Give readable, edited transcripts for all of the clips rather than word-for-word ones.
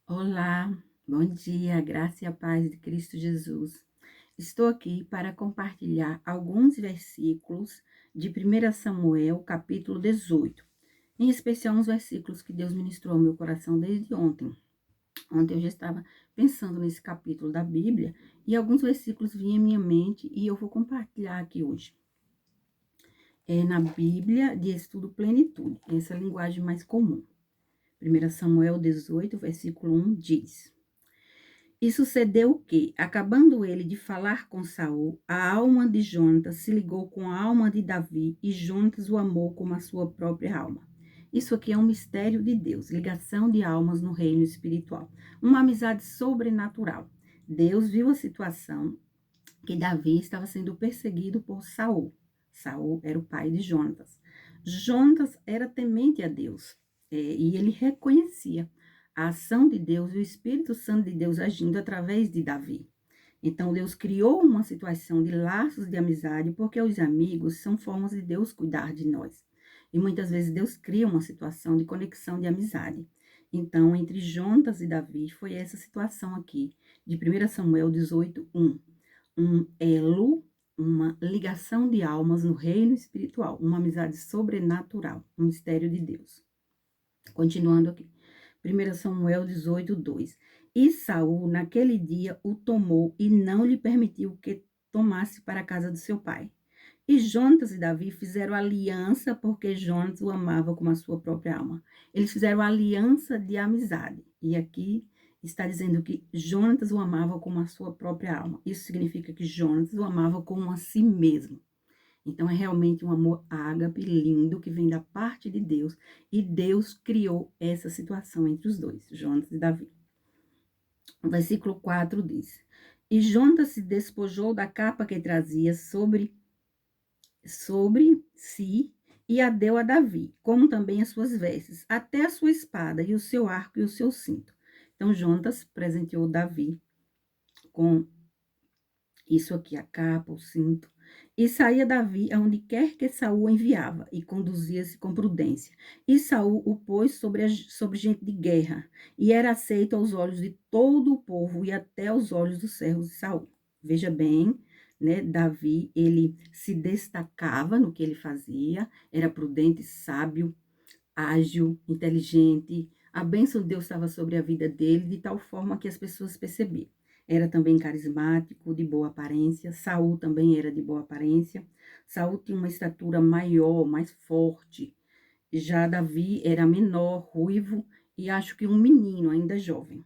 Olá, bom dia, graça e a paz de Cristo Jesus. Estou aqui para compartilhar alguns versículos de 1 Samuel, capítulo 18. Em especial, uns versículos que Deus ministrou ao meu coração desde ontem. Ontem eu já estava pensando nesse capítulo da Bíblia e alguns versículos vinham em minha mente e eu vou compartilhar aqui hoje. É na Bíblia de Estudo Plenitude, essa é a linguagem mais comum. 1 Samuel 18, versículo 1 diz: E sucedeu que, acabando ele de falar com Saul, a alma de Jonatas se ligou com a alma de Davi e Jonatas o amou como a sua própria alma. Isso aqui é um mistério de Deus, ligação de almas no reino espiritual, uma amizade sobrenatural. Deus viu a situação que Davi estava sendo perseguido por Saul. Saul era o pai de Jonatas. Jonatas era temente a Deus, e ele reconhecia a ação de Deus e o Espírito Santo de Deus agindo através de Davi. Então, Deus criou uma situação de laços de amizade, porque os amigos são formas de Deus cuidar de nós. E muitas vezes Deus cria uma situação de conexão de amizade. Então, entre Jonatas e Davi, foi essa situação aqui, de 1 Samuel 18, 1. Um elo, uma ligação de almas no reino espiritual, uma amizade sobrenatural, um mistério de Deus. Continuando aqui. 1 Samuel 18, 2. E Saul, naquele dia, o tomou e não lhe permitiu que tomasse para a casa do seu pai. E Jonatas e Davi fizeram aliança porque Jonatas o amava como a sua própria alma. Eles fizeram aliança de amizade. E aqui está dizendo que Jonatas o amava como a sua própria alma. Isso significa que Jonatas o amava como a si mesmo. Então, é realmente um amor ágape, lindo, que vem da parte de Deus. E Deus criou essa situação entre os dois, Jonatas e Davi. O versículo 4 diz: E Jonatas se despojou da capa que trazia sobre si e a deu a Davi, como também as suas vestes, até a sua espada e o seu arco e o seu cinto. Então, Jonatas presenteou Davi com isso aqui, a capa, o cinto. E saía Davi aonde quer que Saul enviava, e conduzia-se com prudência. E Saul o pôs sobre gente de guerra, e era aceito aos olhos de todo o povo e até aos olhos dos servos de Saul. Veja bem, né, Davi, ele se destacava no que ele fazia, era prudente, sábio, ágil, inteligente. A bênção de Deus estava sobre a vida dele, de tal forma que as pessoas percebiam. Era também carismático, de boa aparência. Saul também era de boa aparência. Saul tinha uma estatura maior, mais forte. Já Davi era menor, ruivo e acho que um menino ainda jovem.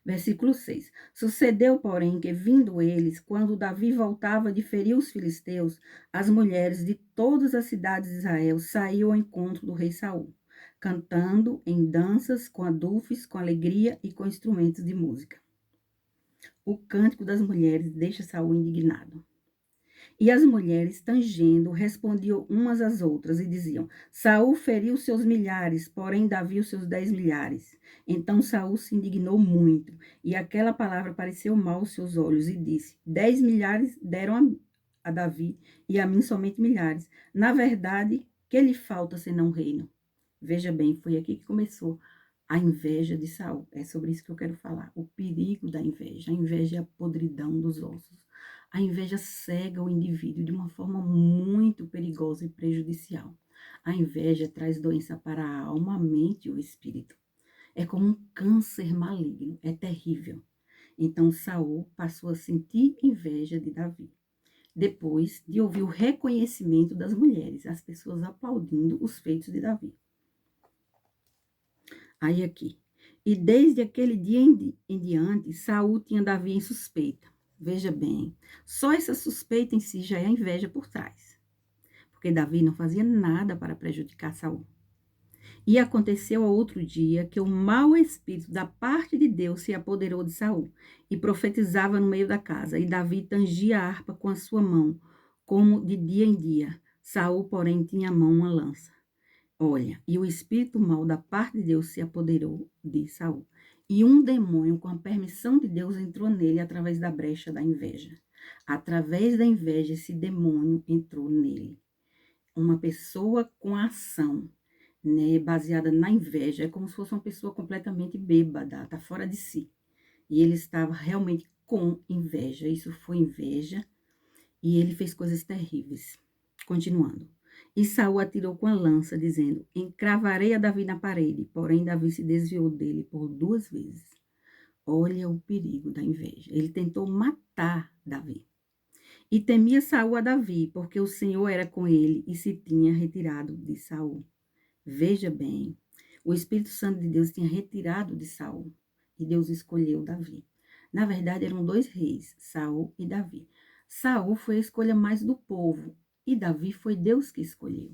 Versículo 6. Sucedeu, porém, que vindo eles, quando Davi voltava de ferir os filisteus, as mulheres de todas as cidades de Israel saíam ao encontro do rei Saul, cantando em danças, com adufes, com alegria e com instrumentos de música. O cântico das mulheres deixa Saul indignado. E as mulheres, tangendo, respondiam umas às outras e diziam: Saul feriu seus milhares, porém Davi os seus 10 milhares. Então Saul se indignou muito, e aquela palavra pareceu mal aos seus olhos, e disse: 10 milhares deram a Davi, e a mim somente milhares. Na verdade, que lhe falta senão um reino? Veja bem, foi aqui que começou a inveja de Saul. É sobre isso que eu quero falar. O perigo da inveja. A inveja é a podridão dos ossos. A inveja cega o indivíduo de uma forma muito perigosa e prejudicial. A inveja traz doença para a alma, a mente e o espírito. É como um câncer maligno, é terrível. Então Saul passou a sentir inveja de Davi. Depois de ouvir o reconhecimento das mulheres, as pessoas aplaudindo os feitos de Davi. Aí aqui. E desde aquele dia em diante, Saul tinha Davi em suspeita. Veja bem, só essa suspeita em si já é a inveja por trás. Porque Davi não fazia nada para prejudicar Saul. E aconteceu a outro dia que o mau espírito da parte de Deus se apoderou de Saul e profetizava no meio da casa. E Davi tangia a harpa com a sua mão, como de dia em dia. Saul, porém, tinha à mão uma lança. Olha, e o espírito mau da parte de Deus se apoderou de Saul. E um demônio, com a permissão de Deus, entrou nele através da brecha da inveja. Através da inveja, esse demônio entrou nele. Uma pessoa com ação né, baseada na inveja. É como se fosse uma pessoa completamente bêbada, tá fora de si. E ele estava realmente com inveja. Isso foi inveja. E ele fez coisas terríveis. Continuando. E Saul atirou com a lança, dizendo: encravarei a Davi na parede. Porém, Davi se desviou dele por 2 vezes. Olha o perigo da inveja. Ele tentou matar Davi. E temia Saul a Davi, porque o Senhor era com ele e se tinha retirado de Saul. Veja bem, o Espírito Santo de Deus tinha retirado de Saul e Deus escolheu Davi. Na verdade, eram 2 reis, Saul e Davi. Saul foi a escolha mais do povo e Davi foi Deus que escolheu.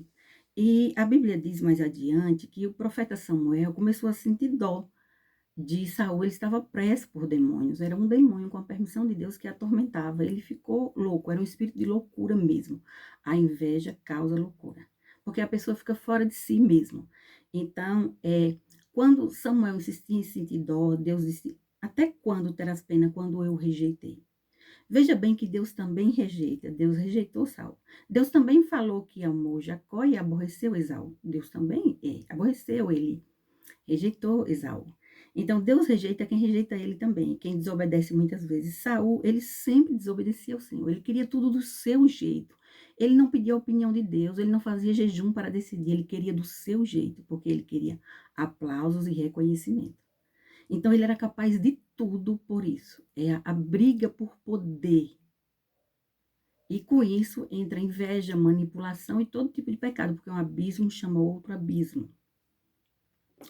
E a Bíblia diz mais adiante que o profeta Samuel começou a sentir dó de Saul. Ele estava preso por demônios, era um demônio com a permissão de Deus que atormentava. Ele ficou louco, era um espírito de loucura mesmo. A inveja causa loucura, porque a pessoa fica fora de si mesmo. Então, quando Samuel insistia em sentir dó, Deus disse: até quando terás pena quando eu rejeitei? Veja bem que Deus também rejeita. Deus rejeitou Saul. Deus também falou que amou Jacó e aborreceu Esaú. Deus também aborreceu ele, rejeitou Esaú. Então, Deus rejeita quem rejeita ele também, quem desobedece muitas vezes. Saul, ele sempre desobedecia ao Senhor, ele queria tudo do seu jeito. Ele não pedia a opinião de Deus, ele não fazia jejum para decidir, ele queria do seu jeito, porque ele queria aplausos e reconhecimento. Então, ele era capaz de tudo por isso. É a briga por poder. E com isso entra inveja, manipulação e todo tipo de pecado, porque um abismo chama outro abismo.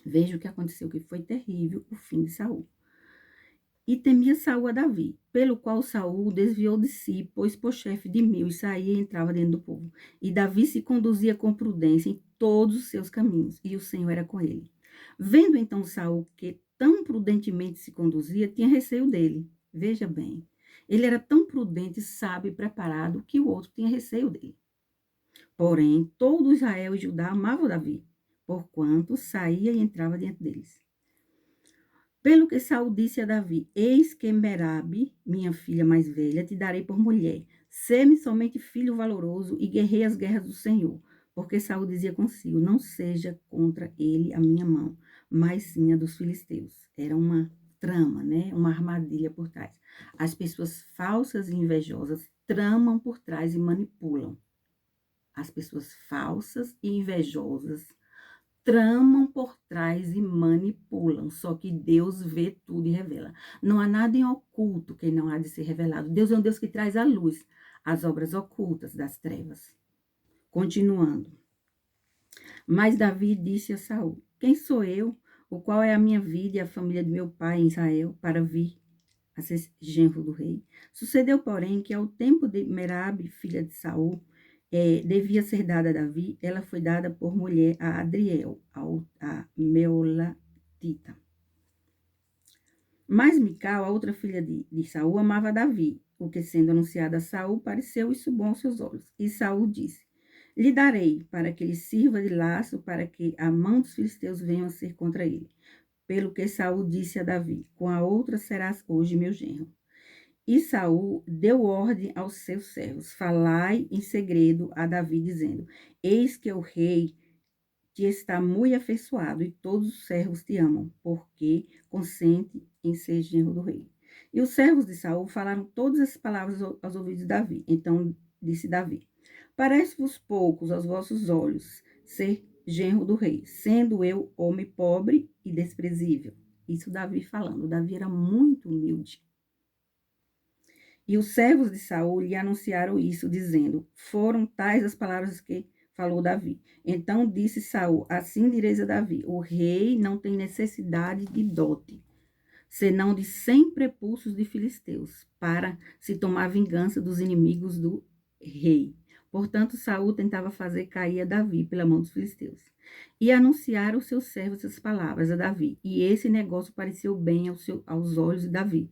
Veja o que aconteceu, que foi terrível o fim de Saul. E temia Saul a Davi, pelo qual Saul desviou de si, pôs por chefe de 1000 e saía e entrava dentro do povo. E Davi se conduzia com prudência em todos os seus caminhos, e o Senhor era com ele. Vendo então Saul que tão prudentemente se conduzia, tinha receio dele. Veja bem, ele era tão prudente, sábio e preparado que o outro tinha receio dele. Porém, todo Israel e Judá amavam Davi, porquanto saía e entrava diante deles. Pelo que Saul disse a Davi: eis que Merabe, minha filha mais velha, te darei por mulher. Sê-me somente filho valoroso e guerrei as guerras do Senhor. Porque Saul dizia consigo: não seja contra ele a minha mão, mas sim a dos filisteus. Era uma trama, né? Uma armadilha por trás. As pessoas falsas e invejosas tramam por trás e manipulam. As pessoas falsas e invejosas tramam por trás e manipulam. Só que Deus vê tudo e revela. Não há nada em oculto que não há de ser revelado. Deus é um Deus que traz à luz as obras ocultas das trevas. Continuando. Mas Davi disse a Saul: quem sou eu? O qual é a minha vida e a família de meu pai em Israel para vir a ser genro do rei? Sucedeu, porém, que ao tempo de Merabe, filha de Saul, devia ser dada a Davi, ela foi dada por mulher a Adriel, a Meolatita. Mas Mical, a outra filha de Saul, amava Davi, o que, sendo anunciada a Saul, pareceu isso bom aos seus olhos. E Saul disse: lhe darei, para que lhe sirva de laço, para que a mão dos filisteus venham a ser contra ele. Pelo que Saul disse a Davi: com a outra serás hoje meu genro. E Saul deu ordem aos seus servos: falai em segredo a Davi, dizendo: eis que o rei te está muito afeiçoado, e todos os servos te amam, porque consente em ser genro do rei. E os servos de Saul falaram todas as palavras aos ouvidos de Davi. Então disse Davi: parece-vos poucos aos vossos olhos ser genro do rei, sendo eu homem pobre e desprezível. Isso Davi falando. Davi era muito humilde. E os servos de Saul lhe anunciaram isso, dizendo: foram tais as palavras que falou Davi. Então disse Saul: assim direis a Davi: o rei não tem necessidade de dote, senão de 100 prepulsos de filisteus, para se tomar vingança dos inimigos do rei. Portanto, Saul tentava fazer cair a Davi pela mão dos filisteus. E anunciaram os seus servos essas palavras a Davi. E esse negócio pareceu bem aos olhos de Davi,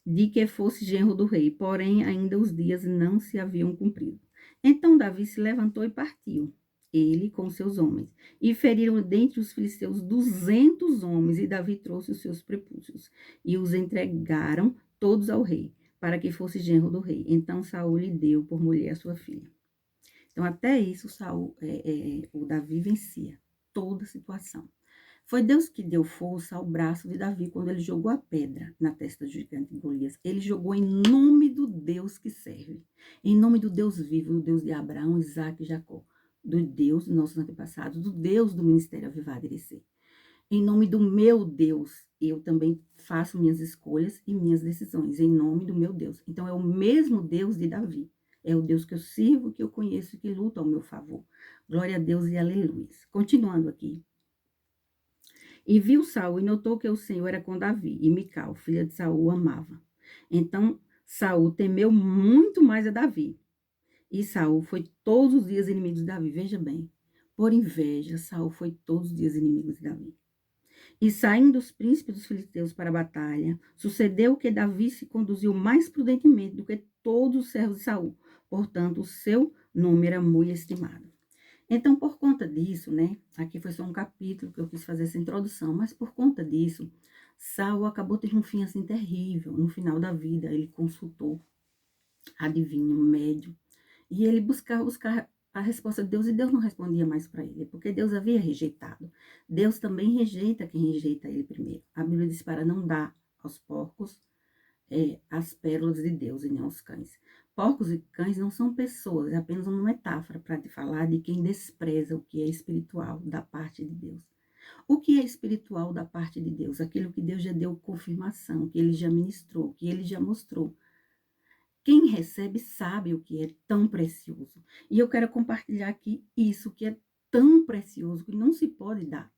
de que fosse genro do rei, porém ainda os dias não se haviam cumprido. Então Davi se levantou e partiu, ele com seus homens, e feriram dentre os filisteus 200 homens, e Davi trouxe os seus prepúcios, e os entregaram todos ao rei, para que fosse genro do rei. Então Saul lhe deu por mulher a sua filha. Então até isso o Davi vencia. toda situação. Foi Deus que deu força ao braço de Davi quando ele jogou a pedra na testa do gigante Golias. Ele jogou em nome do Deus que serve, em nome do Deus vivo, do Deus de Abraão, Isaac e Jacó, do Deus dos nossos antepassados, do Deus do Ministério Avivado e Irecê. Em nome do meu Deus, eu também faço minhas escolhas e minhas decisões, em nome do meu Deus. Então, é o mesmo Deus de Davi. É o Deus que eu sirvo, que eu conheço e que luta ao meu favor. Glória a Deus e aleluia. Continuando aqui. E viu Saul e notou que o Senhor era com Davi, e Mical, filha de Saul, o amava. Então, Saul temeu muito mais a Davi. E Saul foi todos os dias inimigo de Davi. Veja bem, por inveja, Saul foi todos os dias inimigo de Davi. E saindo os príncipes dos filisteus para a batalha, sucedeu que Davi se conduziu mais prudentemente do que todos os servos de Saul. Portanto, o seu nome era muito estimado. Então, por conta disso, né? Aqui foi só um capítulo que eu quis fazer essa introdução, mas por conta disso, Saul acabou tendo um fim assim terrível. No final da vida, ele consultou adivinho, médium, e ele buscar a resposta de Deus, e Deus não respondia mais para ele, porque Deus havia rejeitado. Deus também rejeita quem rejeita ele primeiro. A Bíblia diz para não dar aos porcos as pérolas de Deus e nem aos cães. Porcos e cães não são pessoas, é apenas uma metáfora para te falar de quem despreza o que é espiritual da parte de Deus. O que é espiritual da parte de Deus? Aquilo que Deus já deu confirmação, que ele já ministrou, que ele já mostrou. Quem recebe sabe o que é tão precioso. E eu quero compartilhar aqui isso que é tão precioso, que não se pode dar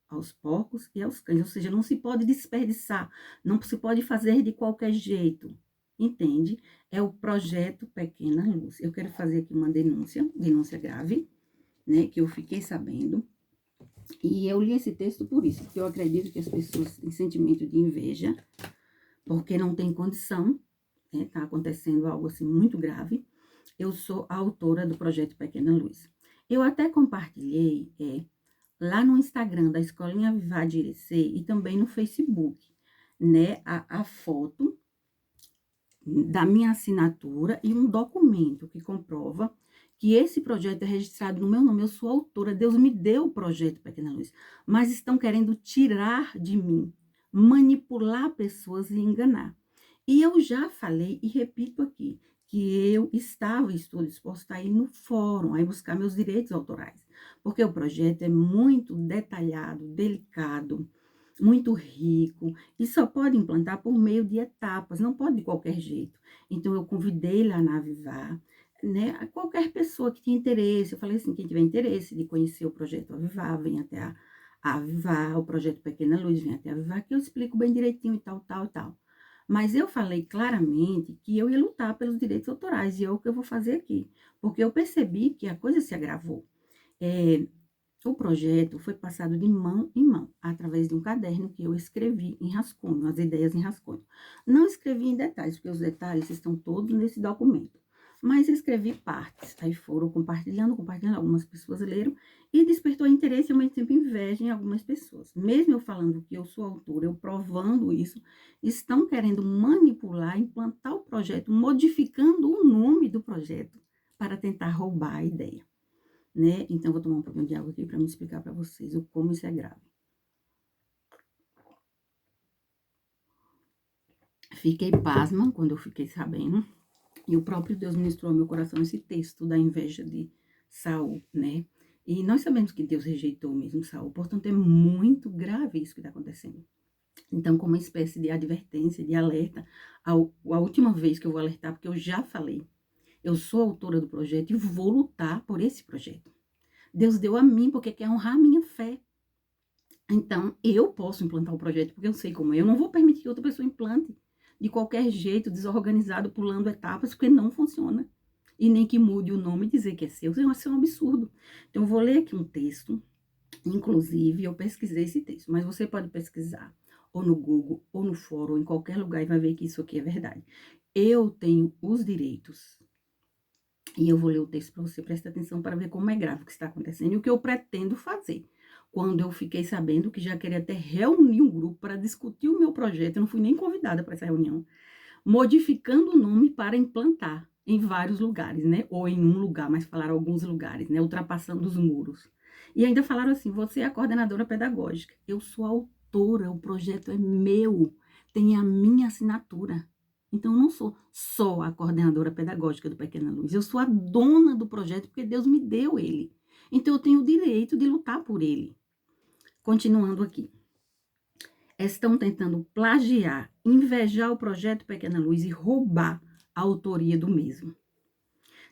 aos porcos e aos cães. Ou seja, não se pode desperdiçar, não se pode fazer de qualquer jeito. Entende? É o projeto Pequena Luz. Eu quero fazer aqui uma denúncia grave, né, que eu fiquei sabendo. E eu li esse texto por isso, porque eu acredito que as pessoas têm sentimento de inveja, porque não tem condição, né, tá acontecendo algo assim muito grave. Eu sou a autora do projeto Pequena Luz. Eu até compartilhei lá no Instagram da Escolinha Avivar de Irecê e também no Facebook, né, a foto da minha assinatura e um documento que comprova que esse projeto é registrado no meu nome. Eu sou autora, Deus me deu o projeto Pequena Luz, mas estão querendo tirar de mim, manipular pessoas e enganar. E eu já falei e repito aqui, que eu estava e estou disposta a ir no fórum, a ir buscar meus direitos autorais, porque o projeto é muito detalhado, delicado, muito rico, e só pode implantar por meio de etapas, não pode de qualquer jeito. Então, eu convidei lá na Avivar, né, a qualquer pessoa que tinha interesse. Eu falei assim, quem tiver interesse de conhecer o projeto Avivar, vem até a Avivar, o projeto Pequena Luz, vem até a Avivar, que eu explico bem direitinho e tal, tal, tal. Mas eu falei claramente que eu ia lutar pelos direitos autorais, e é o que eu vou fazer aqui, porque eu percebi que a coisa se agravou. O projeto foi passado de mão em mão, através de um caderno que eu escrevi em rascunho, as ideias em rascunho. Não escrevi em detalhes, porque os detalhes estão todos nesse documento. Mas escrevi partes, aí foram compartilhando, algumas pessoas leram, e despertou interesse e ao mesmo tempo inveja em algumas pessoas. Mesmo eu falando que eu sou autora, eu provando isso, estão querendo manipular, implantar o projeto, modificando o nome do projeto, para tentar roubar a ideia. Né? Então, vou tomar um pouquinho de água aqui para me explicar para vocês o como isso é grave. Fiquei pasma quando eu fiquei sabendo, e o próprio Deus ministrou ao meu coração esse texto da inveja de Saul, né? E nós sabemos que Deus rejeitou mesmo Saul, portanto, é muito grave isso que está acontecendo. Então, como uma espécie de advertência, de alerta, a última vez que eu vou alertar, porque eu já falei, eu sou autora do projeto e vou lutar por esse projeto. Deus deu a mim porque quer honrar a minha fé. Então, eu posso implantar o projeto, porque eu sei como é. Eu não vou permitir que outra pessoa implante de qualquer jeito, desorganizado, pulando etapas, porque não funciona. E nem que mude o nome e dizer que é seu. Isso é um absurdo. Então, eu vou ler aqui um texto. Inclusive, eu pesquisei esse texto, mas você pode pesquisar ou no Google, ou no fórum, ou em qualquer lugar, e vai ver que isso aqui é verdade. Eu tenho os direitos. E eu vou ler o texto para você prestar atenção para ver como é grave o que está acontecendo e o que eu pretendo fazer. Quando eu fiquei sabendo que já queria até reunir um grupo para discutir o meu projeto, eu não fui nem convidada para essa reunião, modificando o nome para implantar em vários lugares, né? Ou em um lugar, mas falaram alguns lugares, né? Ultrapassando os muros. E ainda falaram assim, você é a coordenadora pedagógica. Eu sou a autora, o projeto é meu, tem a minha assinatura. Então, eu não sou só a coordenadora pedagógica do Pequena Luz, eu sou a dona do projeto, porque Deus me deu ele. Então, eu tenho o direito de lutar por ele. Continuando aqui. Estão tentando plagiar, invejar o projeto Pequena Luz e roubar a autoria do mesmo.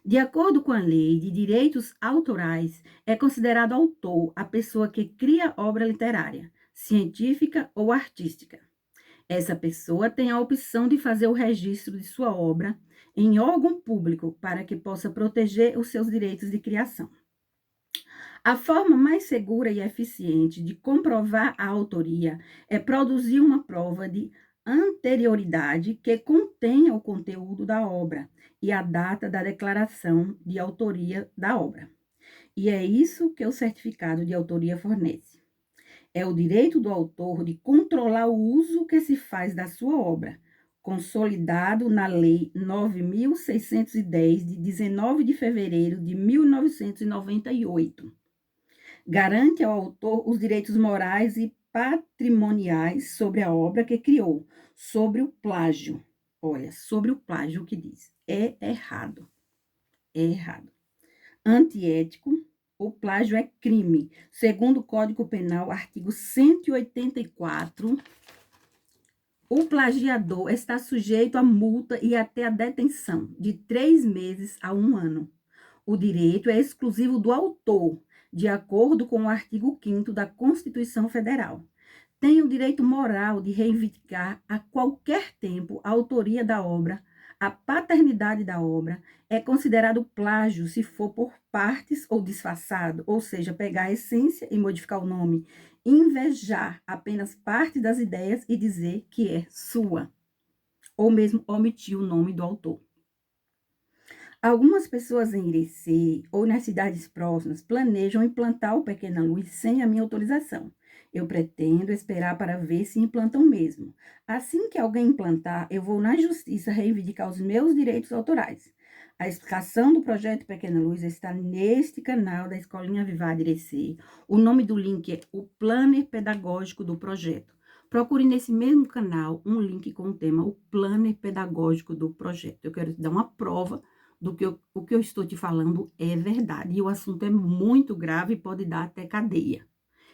De acordo com a lei de direitos autorais, é considerado autor a pessoa que cria obra literária, científica ou artística. Essa pessoa tem a opção de fazer o registro de sua obra em órgão público para que possa proteger os seus direitos de criação. A forma mais segura e eficiente de comprovar a autoria é produzir uma prova de anterioridade que contenha o conteúdo da obra e a data da declaração de autoria da obra. E é isso que o certificado de autoria fornece. É o direito do autor de controlar o uso que se faz da sua obra, consolidado na Lei 9.610, de 19 de fevereiro de 1998. Garante ao autor os direitos morais e patrimoniais sobre a obra que criou, sobre o plágio. Olha, sobre o plágio o que diz. É errado. É errado. Antiético, o plágio é crime. Segundo o Código Penal, artigo 184, o plagiador está sujeito a multa e até a detenção de 3 meses a 1 ano. O direito é exclusivo do autor, de acordo com o artigo 5º da Constituição Federal. Tem o direito moral de reivindicar a qualquer tempo a autoria da obra, a paternidade da obra. É considerado plágio se for por partes ou disfarçado, ou seja, pegar a essência e modificar o nome, invejar apenas parte das ideias e dizer que é sua, ou mesmo omitir o nome do autor. Algumas pessoas em Irecê ou nas cidades próximas planejam implantar o Pequena Luz sem a minha autorização. Eu pretendo esperar para ver se implantam mesmo. Assim que alguém implantar, eu vou na justiça reivindicar os meus direitos autorais. A explicação do projeto Pequena Luz está neste canal da Escolinha Vivar de Irecê. O nome do link é o Planner Pedagógico do Projeto. Procure nesse mesmo canal um link com o tema o Planner Pedagógico do Projeto. Eu quero te dar uma prova do que o que eu estou te falando é verdade. E o assunto é muito grave e pode dar até cadeia.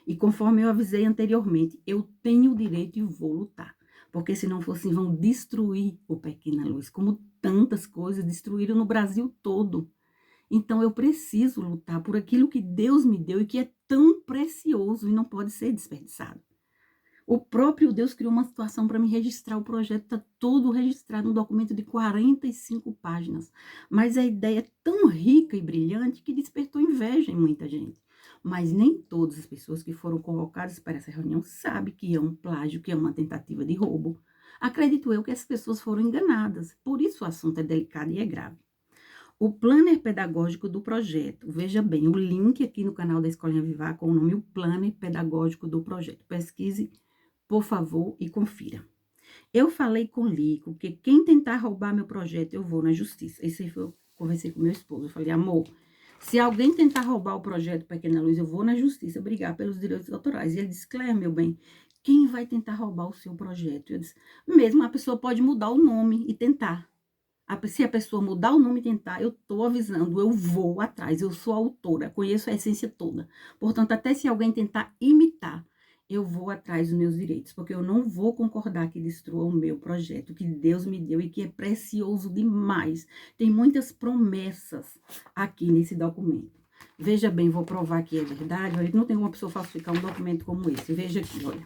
E conforme eu avisei anteriormente, eu tenho o direito e vou lutar. Porque se não fosse, vão destruir o Pequena Luz, como tantas coisas destruíram no Brasil todo. Então, eu preciso lutar por aquilo que Deus me deu e que é tão precioso e não pode ser desperdiçado. O próprio Deus criou uma situação para me registrar o projeto, está todo registrado, um documento de 45 páginas. Mas a ideia é tão rica e brilhante que despertou inveja em muita gente. Mas nem todas as pessoas que foram convocadas para essa reunião sabem que é um plágio, que é uma tentativa de roubo. Acredito eu que essas pessoas foram enganadas, por isso o assunto é delicado e é grave. O planner pedagógico do projeto, veja bem, o link aqui no canal da Escolinha Vivar com o nome O Planner Pedagógico do Projeto. Pesquise, por favor, e confira. Eu falei com o Lico que quem tentar roubar meu projeto, eu vou na justiça. Isso aí eu conversei com meu esposo. Eu falei, amor, se alguém tentar roubar o projeto Pequena Luz, eu vou na justiça brigar pelos direitos autorais. E ele disse, Claire, meu bem, quem vai tentar roubar o seu projeto? Eu disse, mesmo a pessoa pode mudar o nome e tentar. Se a pessoa mudar o nome e tentar, eu estou avisando, eu vou atrás, eu sou autora, conheço a essência toda. Portanto, até se alguém tentar imitar, eu vou atrás dos meus direitos, porque eu não vou concordar que destrua o meu projeto, que Deus me deu e que é precioso demais. Tem muitas promessas aqui nesse documento. Veja bem, vou provar que é verdade. Olha, não tem uma pessoa falsificar um documento como esse. Veja aqui, olha.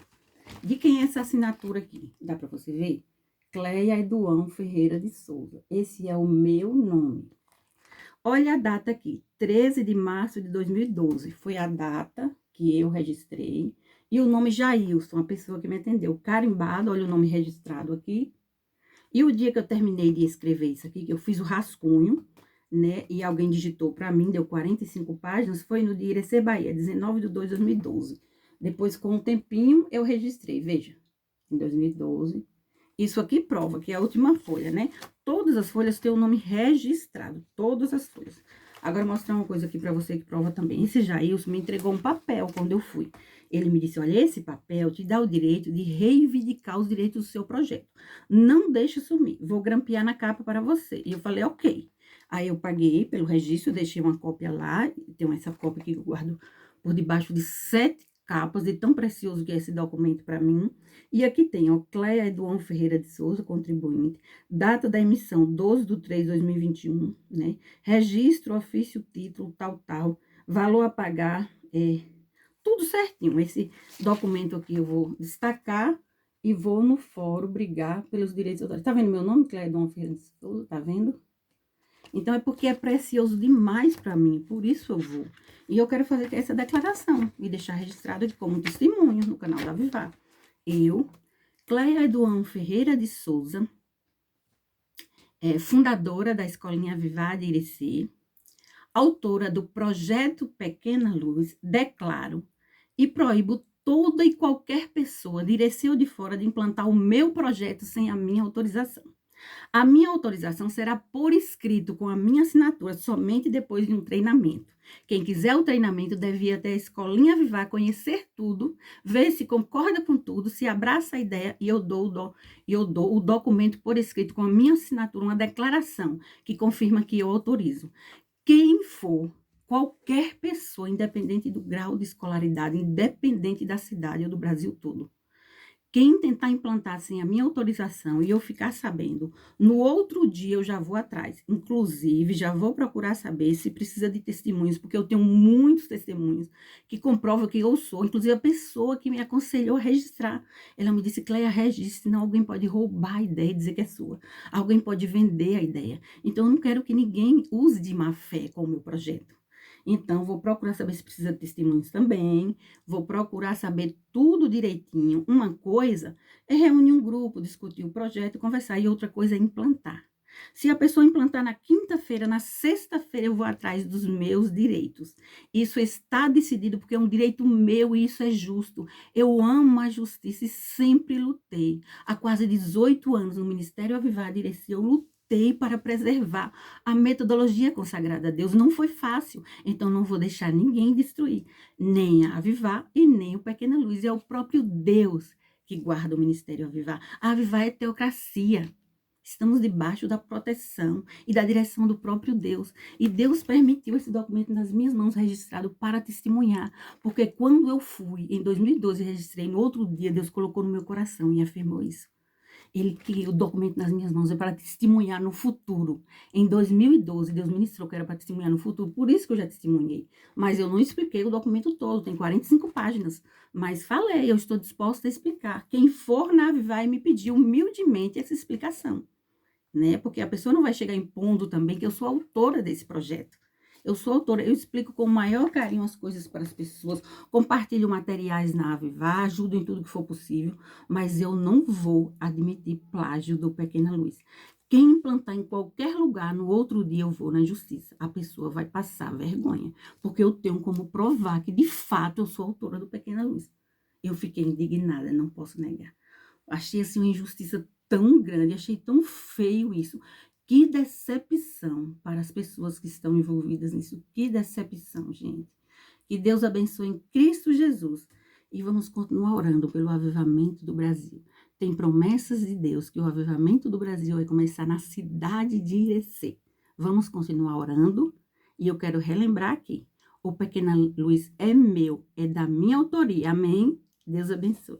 De quem é essa assinatura aqui? Dá para você ver? Cleia Eduão Ferreira de Souza. Esse é o meu nome. Olha a data aqui, 13 de março de 2012. Foi a data que eu registrei. E o nome Jailson, a pessoa que me atendeu, carimbado, olha o nome registrado aqui. E o dia que eu terminei de escrever isso aqui, que eu fiz o rascunho, né? E alguém digitou para mim, deu 45 páginas, foi no dia Irecê Bahia, 19 de 2 de 2012. Depois, com um tempinho, eu registrei, veja, em 2012. Isso aqui prova que é a última folha, né? Todas as folhas têm o nome registrado, todas as folhas. Agora, mostrar uma coisa aqui pra você que prova também. Esse Jailson me entregou um papel quando eu fui. Ele me disse, olha, esse papel te dá o direito de reivindicar os direitos do seu projeto. Não deixe sumir, vou grampear na capa para você. E eu falei, ok. Aí eu paguei pelo registro, deixei uma cópia lá, tem essa cópia que eu guardo por debaixo de 7 capas, de tão precioso que é esse documento para mim. E aqui tem, ó, Cléia Eduardo Ferreira de Souza, contribuinte, data da emissão 12/3/2021, né? Registro, ofício, título, tal, valor a pagar, tudo certinho. Esse documento aqui eu vou destacar e vou no fórum brigar pelos direitos autorais. Tá vendo meu nome, Cléia Eduardo Ferreira de Souza? Tá vendo? Então, é porque é precioso demais para mim, por isso eu vou. E eu quero fazer essa declaração e deixar registrado aqui como testemunho no canal da Vivar. Eu, Cléia Eduardo Ferreira de Souza, fundadora da Escolinha Vivar de Irecê, autora do projeto Pequena Luz, declaro e proíbo toda e qualquer pessoa de Irecê ou de fora de implantar o meu projeto sem a minha autorização. A minha autorização será por escrito, com a minha assinatura, somente depois de um treinamento. Quem quiser o treinamento deve ir até a Escolinha Vivar, conhecer tudo, ver se concorda com tudo, se abraça a ideia e eu dou o documento por escrito com a minha assinatura, uma declaração que confirma que eu autorizo. Quem for, qualquer pessoa, independente do grau de escolaridade, independente da cidade ou do Brasil todo, quem tentar implantar sem a minha autorização e eu ficar sabendo, no outro dia eu já vou atrás. Inclusive, já vou procurar saber se precisa de testemunhos, porque eu tenho muitos testemunhos que comprovam que eu sou. Inclusive, a pessoa que me aconselhou a registrar, ela me disse, Cléia, registre, senão alguém pode roubar a ideia e dizer que é sua. Alguém pode vender a ideia. Então, eu não quero que ninguém use de má fé com o meu projeto. Então, vou procurar saber se precisa de testemunhos também, vou procurar saber tudo direitinho. Uma coisa é reunir um grupo, discutir o projeto, conversar, e outra coisa é implantar. Se a pessoa implantar na quinta-feira, na sexta-feira eu vou atrás dos meus direitos. Isso está decidido porque é um direito meu e isso é justo. Eu amo a justiça e sempre lutei. Há quase 18 anos no Ministério Avivar de Irecê, eu lutei para preservar a metodologia consagrada a Deus. Não foi fácil, então não vou deixar ninguém destruir, nem a Avivar e nem o Pequena Luz. É o próprio Deus que guarda o Ministério Avivar. A Avivar é teocracia. Estamos debaixo da proteção e da direção do próprio Deus. E Deus permitiu esse documento nas minhas mãos registrado para testemunhar. Porque quando eu fui, em 2012, registrei, no outro dia, Deus colocou no meu coração e afirmou isso. Ele queria o documento nas minhas mãos, é para testemunhar no futuro. Em 2012, Deus ministrou que era para testemunhar no futuro, por isso que eu já testemunhei. Mas eu não expliquei o documento todo, tem 45 páginas. Mas falei, eu estou disposta a explicar. Quem for na Avivar e me pedir humildemente essa explicação, né? Porque a pessoa não vai chegar impondo também que eu sou autora desse projeto. Eu sou autora, eu explico com o maior carinho as coisas para as pessoas, compartilho materiais na Avivar, ajudo em tudo que for possível, mas eu não vou admitir plágio do Pequena Luz. Quem implantar em qualquer lugar, no outro dia eu vou na justiça. A pessoa vai passar vergonha, porque eu tenho como provar que, de fato, eu sou autora do Pequena Luz. Eu fiquei indignada, não posso negar. Achei, assim, uma injustiça tão grande, achei tão feio isso. Que decepção para as pessoas que estão envolvidas nisso. Que decepção, gente. Que Deus abençoe em Cristo Jesus. E vamos continuar orando pelo avivamento do Brasil. Tem promessas de Deus que o avivamento do Brasil vai começar na cidade de Irecê. Vamos continuar orando. E eu quero relembrar aqui. O Pequena Luz é meu, é da minha autoria. Amém? Deus abençoe.